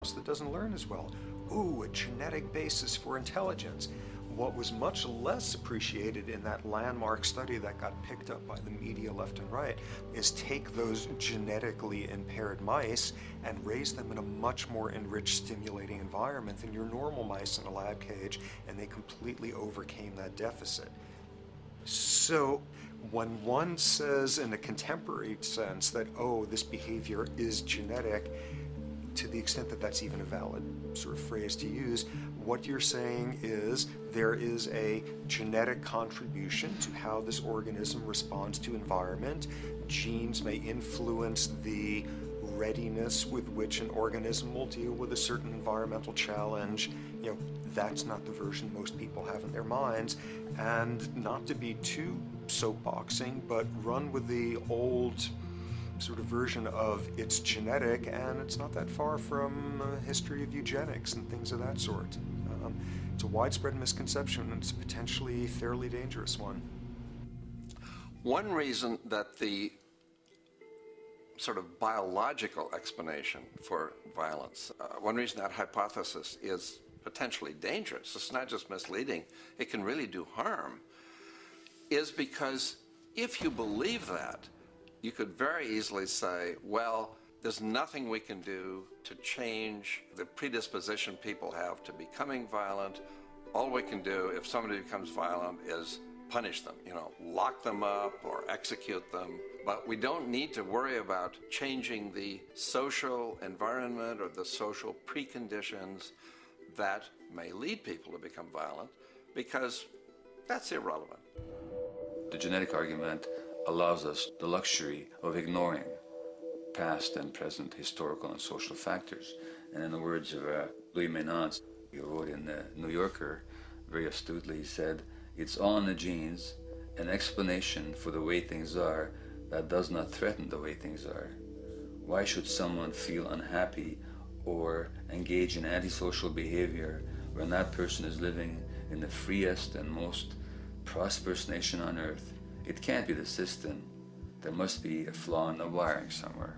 that doesn't learn as well. Ooh, a genetic basis for intelligence. What was much less appreciated in that landmark study that got picked up by the media left and right is take those genetically impaired mice and raise them in a much more enriched, stimulating environment than your normal mice in a lab cage, and they completely overcame that deficit. So when one says in a contemporary sense that, oh, this behavior is genetic, to the extent that that's even a valid sort of phrase to use, what you're saying is there is a genetic contribution to how this organism responds to environment. Genes may influence the readiness with which an organism will deal with a certain environmental challenge. You know, that's not the version most people have in their minds. And not to be too soapboxing, but run with the old sort of version of it's genetic, and it's not that far from a history of eugenics and things of that sort. It's a widespread misconception, and it's a potentially fairly dangerous one. One reason that the sort of biological explanation for violence, one reason that hypothesis is potentially dangerous, it's not just misleading, it can really do harm, is because if you believe that, you could very easily say, well, there's nothing we can do to change the predisposition people have to becoming violent. All we can do if somebody becomes violent is punish them, lock them up or execute them. But we don't need to worry about changing the social environment or the social preconditions that may lead people to become violent, because that's irrelevant. The genetic argument allows us the luxury of ignoring past and present historical and social factors. And in the words of Louis Menand, he wrote in the New Yorker, very astutely, he said, "It's all in the genes, an explanation for the way things are that does not threaten the way things are. Why should someone feel unhappy or engage in antisocial behavior when that person is living in the freest and most prosperous nation on earth? It can't be the system. There must be a flaw in the wiring somewhere,"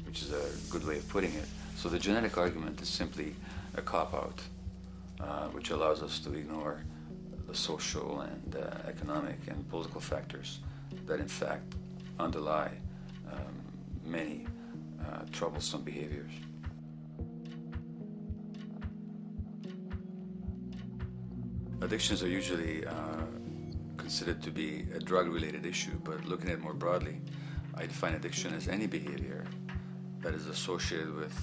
which is a good way of putting it. So the genetic argument is simply a cop-out, which allows us to ignore the social and economic and political factors that in fact underlie many troublesome behaviors. Addictions are usually considered to be a drug-related issue, but looking at it more broadly, I define addiction as any behavior that is associated with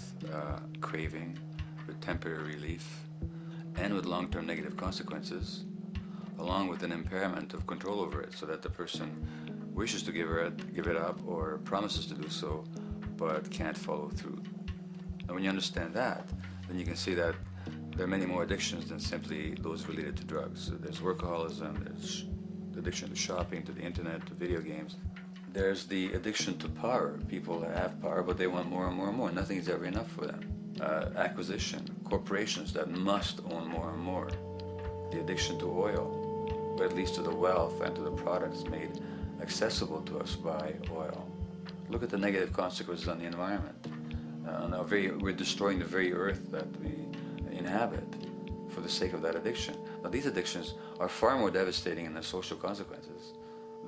craving, with temporary relief, and with long-term negative consequences, along with an impairment of control over it, so that the person wishes to give it up or promises to do so, but can't follow through. And when you understand that, then you can see that there are many more addictions than simply those related to drugs. So there's workaholism, there's the addiction to shopping, to the internet, to video games. There's the addiction to power. People have power, but they want more and more and more. Nothing is ever enough for them. Acquisition, corporations that must own more and more. The addiction to oil, or at least to the wealth and to the products made accessible to us by oil. Look at the negative consequences on the environment. We're destroying the very earth that we inhabit for the sake of that addiction. Now, these addictions are far more devastating in their social consequences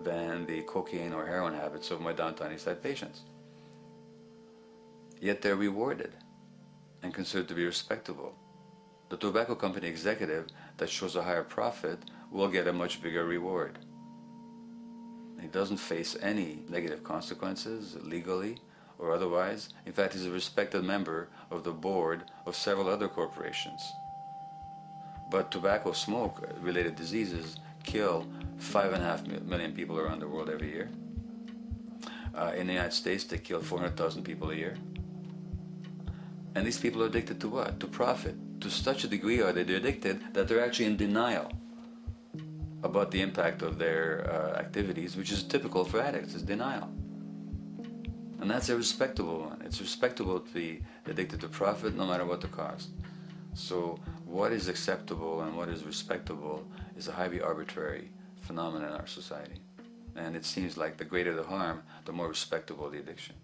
than the cocaine or heroin habits of my downtown East Side patients. Yet they're rewarded and considered to be respectable. The tobacco company executive that shows a higher profit will get a much bigger reward. He doesn't face any negative consequences legally or otherwise. In fact, he's a respected member of the board of several other corporations. But tobacco smoke-related diseases kill 5.5 million people around the world every year. In the United States, they kill 400,000 people a year. And these people are addicted to what? To profit. To such a degree are they addicted that they're actually in denial about the impact of their activities, which is typical for addicts, is denial. And that's a respectable one. It's respectable to be addicted to profit no matter what the cost. So what is acceptable and what is respectable is a highly arbitrary phenomenon in our society. And it seems like the greater the harm, the more respectable the addiction.